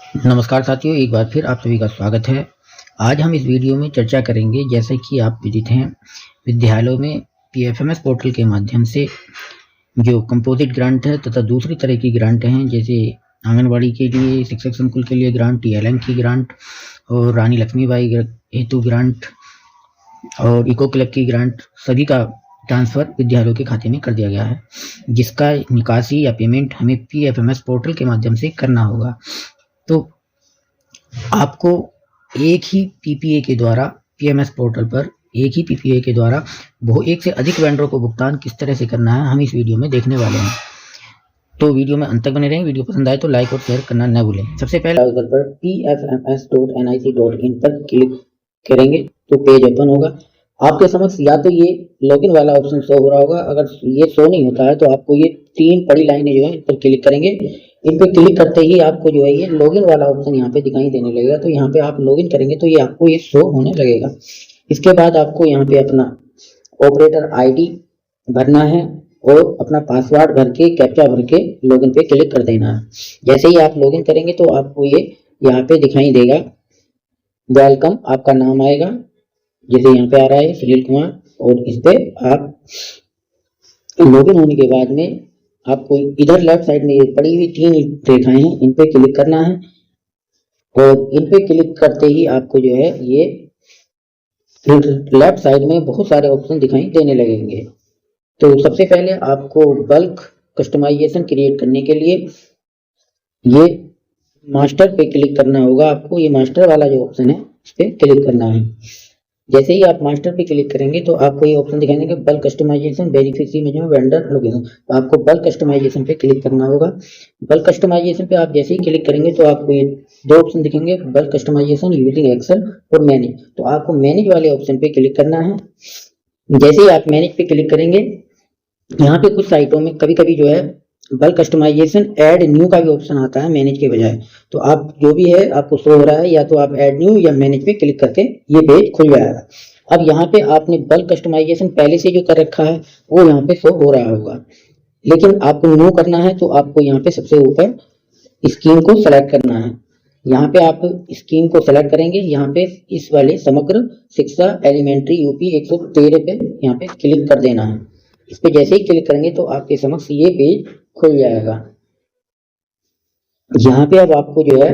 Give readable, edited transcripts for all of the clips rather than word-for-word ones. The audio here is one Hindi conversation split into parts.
नमस्कार साथियों, एक बार फिर आप सभी का स्वागत है। आज हम इस वीडियो में चर्चा करेंगे, जैसे कि आप विदित हैं, विद्यालयों में पीएफएमएस पोर्टल के माध्यम से जो कंपोजिट ग्रांट है तथा दूसरी तरह की ग्रांट हैं, जैसे आंगनबाड़ी के लिए, शिक्षक संकुल के लिए ग्रांट, टीएलएम की ग्रांट और रानी लक्ष्मीबाई हेतु ग्रांट और इको क्लब की ग्रांट, सभी का ट्रांसफर विद्यालयों के खाते में कर दिया गया है, जिसका निकासी या पेमेंट हमें पीएफएमएस पोर्टल के माध्यम से करना होगा। तो आपको एक ही पीपीए के द्वारा पीएमएस पोर्टल पर एक ही पीपीए के द्वारा एक से अधिक वेंडरों को भुगतान किस तरह से करना है, हम इस वीडियो में देखने वाले हैं। तो वीडियो में अंत तक बने रहें। वीडियो पसंद आए तो लाइक और शेयर करना न भूलें। सबसे पहले ब्राउज़र पर pfms.nic.in पर क्लिक करेंगे तो पेज ओपन होगा। आपके समक्ष या तो ये लॉगिन वाला ऑप्शन शो हो रहा होगा। अगर ये शो नहीं होता है तो आपको ये तीन बड़ी लाइनें जो है इन पर क्लिक करेंगे। इन पर क्लिक करते ही आपको जो है ये लॉगिन वाला ऑप्शन यहाँ पे दिखाई देने लगेगा। तो यहाँ पे आप लॉगिन करेंगे तो ये आपको ये शो होने लगेगा। इसके बाद आपको यहाँ पे अपना ऑपरेटर आईडी भरना है और अपना पासवर्ड भर के कैप्चा भर के लॉगिन पे क्लिक कर देना है। जैसे ही आप लॉगिन करेंगे तो आपको ये यहाँ पे दिखाई देगा वेलकम, आपका नाम आएगा जैसे यहाँ पे आ रहा है सुनील कुमार, और इस पे आप लॉगिन होने के बाद में आपको इधर लेफ्ट साइड में ये पड़ी हुई तीन रेखाएं हैं, इन पे क्लिक करना है और इन पे क्लिक करते ही आपको जो है ये लेफ्ट साइड में बहुत सारे ऑप्शन दिखाई देने लगेंगे। तो सबसे पहले आपको बल्क कस्टमाइजेशन क्रिएट करने के लिए ये मास्टर पे क्लिक करना होगा। आपको ये मास्टर वाला जो ऑप्शन है उस पर क्लिक करना है। जैसे ही आप मास्टर पे क्लिक करेंगे तो आपको ये ऑप्शन दिखाई देंगे bulk customisation, beneficiary management, vendor location. तो आपको बल्क कस्टमाइजेशन पे क्लिक करना होगा। बल्क कस्टमाइजेशन पे आप जैसे ही क्लिक करेंगे तो आपको ये दो ऑप्शन दिखेंगे, बल्क कस्टमाइजेशन यूजिंग एक्सेल और मैनेज। तो आपको मैनेज वाले ऑप्शन पे क्लिक करना है। जैसे ही आप मैनेज पे क्लिक करेंगे, यहाँ पे कुछ साइटों में कभी कभी जो है बल्क कस्टमाइजेशन ऐड न्यू का भी ऑप्शन आता है मैनेज के बजाय। तो आप जो भी है आपको शो हो रहा है, या तो आप ऐड न्यू या मैनेज पे क्लिक करके ये पेज खुल जाएगा। अब यहाँ पे आपने बल्क कस्टमाइजेशन पहले से जो कर रखा है वो यहाँ पे शो हो रहा होगा, लेकिन आपको न्यू करना है तो आपको यहाँ पे सबसे ऊपर स्कीम को सेलेक्ट करना है। यहाँ पे आप स्कीम को सेलेक्ट करेंगे, यहाँ पे इस वाले समग्र शिक्षा एलिमेंट्री यूपी 113 पे यहाँ पे क्लिक कर देना है। इस पे जैसे ही क्लिक करेंगे तो आपके समक्ष ये पेज खुल जाएगा। यहाँ पे अब आपको जो है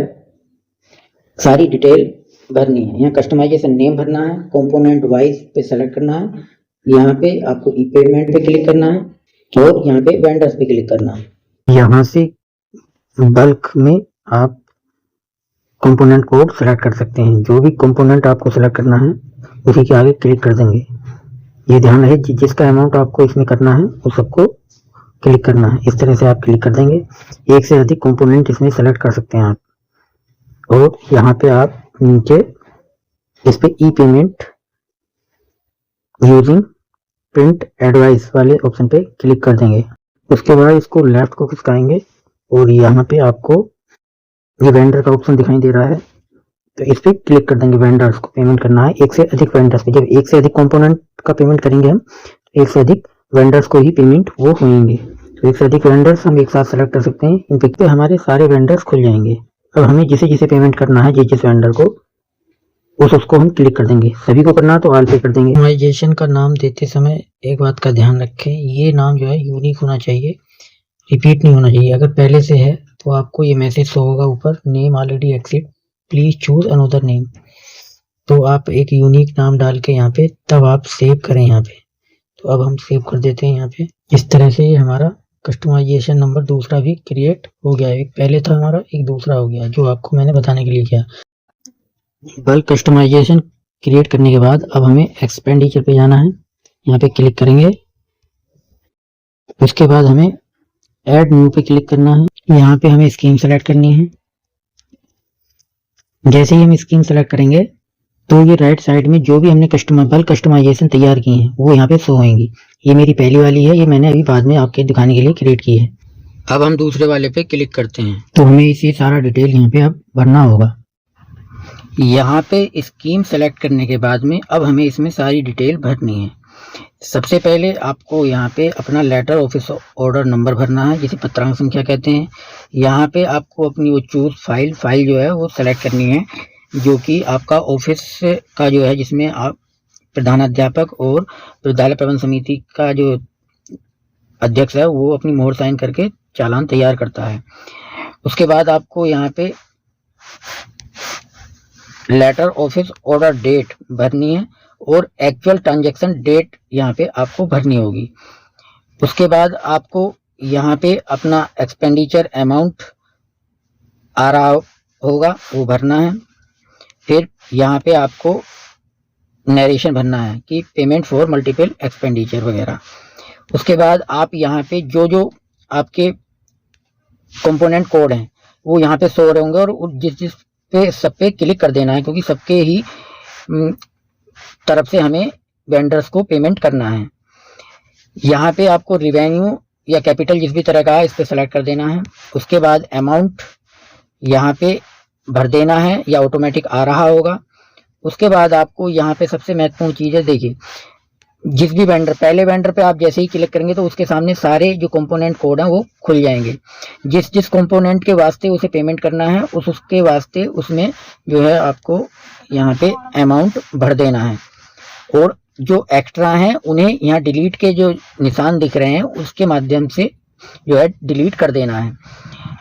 सारी डिटेल भरनी है। यहाँ कस्टमाइजेशन नेम भरना है, कंपोनेंट वाइज पे सेलेक्ट करना है, यहाँ पे आपको ई पेमेंट पे क्लिक करना है और यहाँ पे वेंडर्स पे क्लिक करना है। यहाँ से बल्क में आप कंपोनेंट कोड सेलेक्ट कर सकते हैं। जो भी कंपोनेंट आपको सेलेक्ट करना है उसी के आगे क्लिक कर देंगे। ये ध्यान रहे जिसका अमाउंट आपको इसमें करना है वो सबको क्लिक करना है। इस तरह से आप क्लिक कर देंगे। एक से अधिक कंपोनेंट इसमें सेलेक्ट कर सकते हैं आप। और यहाँ पे आप नीचे इस पे ई पेमेंट यूजिंग प्रिंट एडवाइस वाले ऑप्शन पे क्लिक कर देंगे। उसके बाद इसको लेफ्ट को खिसकाएंगे और यहाँ पे आपको ये वेंडर का ऑप्शन दिखाई दे रहा है, तो इस पे क्लिक कर देंगे। वेंडर्स को पेमेंट करना है एक से अधिक वेंडर्स पे। जब एक से अधिक कंपोनेंट का पेमेंट करेंगे हम, एक से अधिक वेंडर्स को ही पेमेंट वो होंगे। तो एक से अधिक वेंडर्स हम एक साथ सेलेक्ट कर सकते हैं। इन पे हमारे सारे वेंडर्स खुल जाएंगे। अब हमें जिसे जिसे पेमेंट करना है, जिस वेंडर को, उसको हम क्लिक कर देंगे। सभी को करना तो ऑल पे कर देंगे। कस्टमाइजेशन का नाम देते समय एक बात का ध्यान रखें, ये नाम जो है यूनिक होना चाहिए, रिपीट नहीं होना चाहिए। अगर पहले से है तो आपको ये मैसेज शो होगा ऊपर, name already exit, please choose another name. तो आप एक यूनिक नाम डाल के यहाँ पे तब आप सेव करें यहाँ पे। तो अब हम सेव कर देते हैं यहाँ पे। इस तरह से ये हमारा कस्टमाइजेशन नंबर दूसरा भी क्रिएट हो गया है। एक पहले था हमारा, एक दूसरा हो गया, जो आपको मैंने बताने के लिए किया। बल्क कस्टमाइजेशन क्रिएट करने के बाद अब हमें एक्सपेंडिचर पे जाना है। यहाँ पे क्लिक करेंगे। उसके बाद हमें ऐड न्यू पे क्लिक करना है। यहाँ पे हमें स्कीम सेलेक्ट करनी है। जैसे ही हम स्कीम सेलेक्ट करेंगे तो ये राइट साइड में जो भी हमने बल्क कस्टमाइजेशन तैयार की है वो यहाँ पे शो होंगी। ये मेरी पहली वाली है, ये मैंने अभी बाद में आपके दिखाने के लिए क्रिएट की है। अब हम दूसरे वाले पे क्लिक करते हैं तो हमें इसी सारा डिटेल यहाँ पे अब भरना होगा। यहाँ पे स्कीम सेलेक्ट करने के बाद में अब हमें इसमें सारी डिटेल भरनी है। सबसे पहले आपको यहाँ पे अपना लेटर ऑफिस ऑर्डर नंबर भरना है, जिसे पत्रांक संख्या कहते हैं। यहाँ पे आपको अपनी वो चूज फाइल जो है वो सेलेक्ट करनी है, जो कि आपका ऑफिस का जो है, जिसमें आप प्रधानाध्यापक और विद्यालय प्रबंध समिति का जो अध्यक्ष है वो अपनी मोहर साइन करके चालान तैयार करता है। उसके बाद आपको यहाँ पे लेटर ऑफिस ऑर्डर डेट भरनी है और एक्चुअल ट्रांजैक्शन डेट यहाँ पे आपको भरनी होगी। उसके बाद आपको यहाँ पे अपना एक्सपेंडिचर अमाउंट आ रहा होगा वो भरना है। फिर यहाँ पे आपको नरेशन भरना है कि पेमेंट फॉर मल्टीपल एक्सपेंडिचर वगैरह। उसके बाद आप यहाँ पे जो आपके कंपोनेंट कोड हैं वो यहाँ पे शो हो रहे होंगे और जिस पे सब पे क्लिक कर देना है, क्योंकि सबके ही तरफ से हमें वेंडर्स को पेमेंट करना है। यहाँ पे आपको रिवेन्यू या कैपिटल जिस भी तरह का है इस पे सेलेक्ट कर देना है। उसके बाद अमाउंट यहाँ पे भर देना है या ऑटोमेटिक आ रहा होगा। उसके बाद आपको यहाँ पे सबसे महत्वपूर्ण चीज़ है, देखिए जिस भी वेंडर, पहले वेंडर पे आप जैसे ही क्लिक करेंगे तो उसके सामने सारे जो कंपोनेंट कोड हैं वो खुल जाएंगे। जिस कंपोनेंट के वास्ते उसे पेमेंट करना है उसके वास्ते उसमें जो है आपको यहाँ पे अमाउंट भर देना है। और जो एक्स्ट्रा हैं उन्हें यहाँ डिलीट के जो निशान दिख रहे हैं उसके माध्यम से जो है डिलीट कर देना है।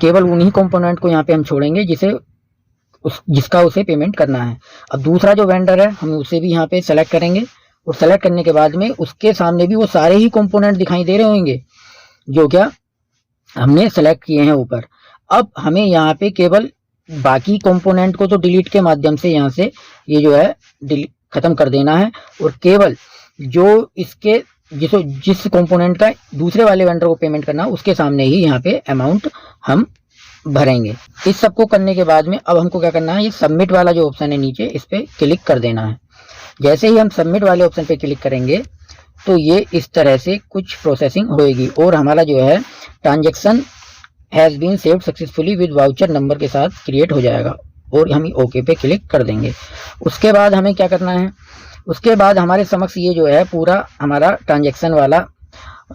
केवल उन्हीं कंपोनेंट को यहाँ पे हम छोड़ेंगे जिसका उसे पेमेंट करना है। अब दूसरा जो वेंडर है हम उसे भी यहाँ पे सेलेक्ट करेंगे और सेलेक्ट करने के बाद में उसके सामने भी वो सारे ही कंपोनेंट दिखाई दे रहे होंगे जो क्या हमने सेलेक्ट किए हैं ऊपर। अब हमें यहाँ पे केवल बाकी कंपोनेंट को तो डिलीट के माध्यम से यहाँ से ये जो है खत्म कर देना है और केवल जो इसके जिस कंपोनेंट का दूसरे वाले वेंडर को पेमेंट करना उसके सामने ही यहाँ पे अमाउंट हम भरेंगे। इस सबको करने के बाद में अब हमको क्या करना है, ये सबमिट वाला जो ऑप्शन है नीचे इस पे क्लिक कर देना है। जैसे ही हम सबमिट वाले ऑप्शन पे क्लिक करेंगे तो ये इस तरह से कुछ प्रोसेसिंग होएगी और हमारा जो है transaction has been saved successfully with voucher number के साथ क्रिएट हो जाएगा और हम ओके पे क्लिक कर देंगे। उसके बाद हमें क्या करना है, उसके बाद हमारे समक्ष ये जो है पूरा हमारा ट्रांजैक्शन वाला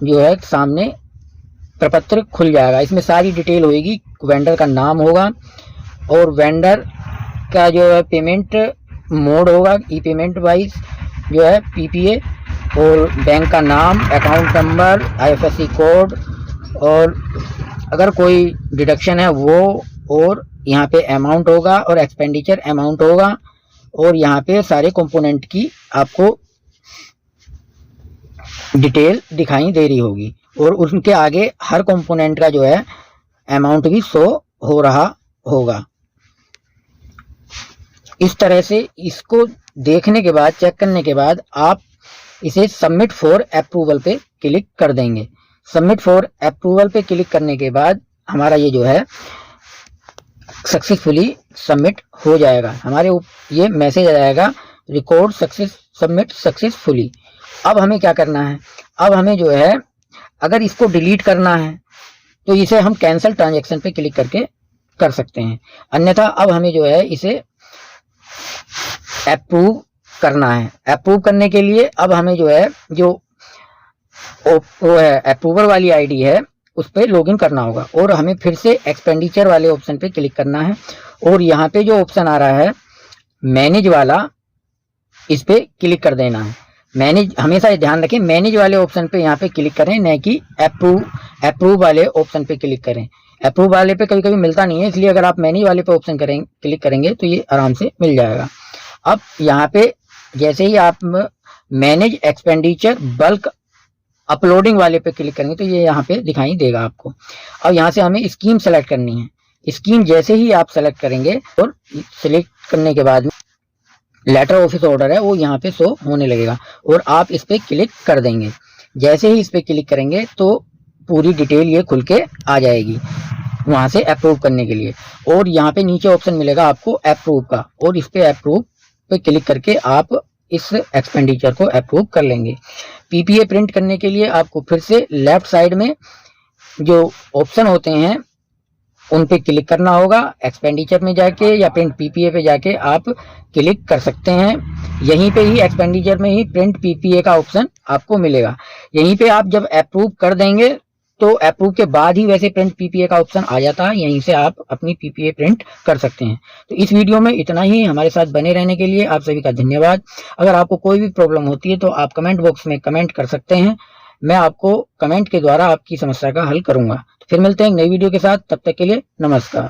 जो है सामने प्रपत्र खुल जाएगा। इसमें सारी डिटेल होगी, वेंडर का नाम होगा और वेंडर का जो है पेमेंट मोड होगा, ई पेमेंट वाइज जो है पीपीए, और बैंक का नाम, अकाउंट नंबर, आईएफएससी कोड, और अगर कोई डिडक्शन है वो, और यहाँ पे अमाउंट होगा और एक्सपेंडिचर अमाउंट होगा और यहाँ पे सारे कंपोनेंट की आपको डिटेल दिखाई दे रही होगी और उनके आगे हर कंपोनेंट का जो है अमाउंट भी शो हो रहा होगा। इस तरह से इसको देखने के बाद, चेक करने के बाद आप इसे सबमिट फॉर अप्रूवल पे क्लिक कर देंगे। सबमिट फॉर अप्रूवल पे क्लिक करने के बाद हमारा ये जो है सक्सेसफुली सबमिट हो जाएगा। हमारे ये मैसेज आ जाएगा, रिकॉर्ड सक्सेस सबमिट सक्सेसफुली। अब हमें क्या करना है, अब हमें जो है अगर इसको डिलीट करना है तो इसे हम कैंसिल ट्रांजैक्शन पे क्लिक करके कर सकते हैं, अन्यथा अब हमें जो है इसे अप्रूव करना है। अप्रूव करने के लिए अब हमें जो है जो वो है अप्रूवर वाली आईडी है उस पर लॉगिन करना होगा और हमें फिर से एक्सपेंडिचर वाले ऑप्शन पे क्लिक करना है और यहाँ पे जो ऑप्शन आ रहा है मैनेज वाला, इस पे क्लिक कर देना है। मैनेज, हमेशा ध्यान रखें मैनेज वाले ऑप्शन पे यहाँ पे क्लिक करें, न कि अप्रूव वाले ऑप्शन पे क्लिक करें। अप्रूव वाले पे कभी कभी मिलता नहीं है, इसलिए अगर आप मैनेज वाले पे ऑप्शन क्लिक करेंगे तो ये आराम से मिल जाएगा। अब यहाँ पे जैसे ही आप मैनेज एक्सपेंडिचर बल्क अपलोडिंग वाले पे क्लिक करेंगे तो ये यहाँ पे दिखाई देगा आपको। अब यहाँ से हमें स्कीम सेलेक्ट करनी है। स्कीम जैसे ही आप सेलेक्ट करेंगे और सिलेक्ट करने के बाद लेटर ऑफिस ऑर्डर है वो यहाँ पे शो होने लगेगा और आप इस पे क्लिक कर देंगे। जैसे ही इस पे क्लिक करेंगे तो पूरी डिटेल ये खुल के आ जाएगी वहां से अप्रूव करने के लिए, और यहाँ पे नीचे ऑप्शन मिलेगा आपको अप्रूव का, और इस पे अप्रूव पे क्लिक करके आप इस एक्सपेंडिचर को अप्रूव कर लेंगे। पीपीए प्रिंट करने के लिए आपको फिर से लेफ्ट साइड में जो ऑप्शन होते हैं उन पे क्लिक करना होगा। एक्सपेंडिचर में जाके या प्रिंट पीपीए पे जाके आप क्लिक कर सकते हैं। यहीं पे ही एक्सपेंडिचर में ही प्रिंट पीपीए का ऑप्शन आपको मिलेगा। यहीं पे आप जब अप्रूव कर देंगे तो अप्रूव के बाद ही वैसे प्रिंट पीपीए का ऑप्शन आ जाता है। यहीं से आप अपनी पीपीए प्रिंट कर सकते हैं। तो इस वीडियो में इतना ही। हमारे साथ बने रहने के लिए आप सभी का धन्यवाद। अगर आपको कोई भी प्रॉब्लम होती है तो आप कमेंट बॉक्स में कमेंट कर सकते हैं। मैं आपको कमेंट के द्वारा आपकी समस्या का हल करूंगा। तो फिर मिलते हैं एक नई वीडियो के साथ। तब तक के लिए नमस्कार।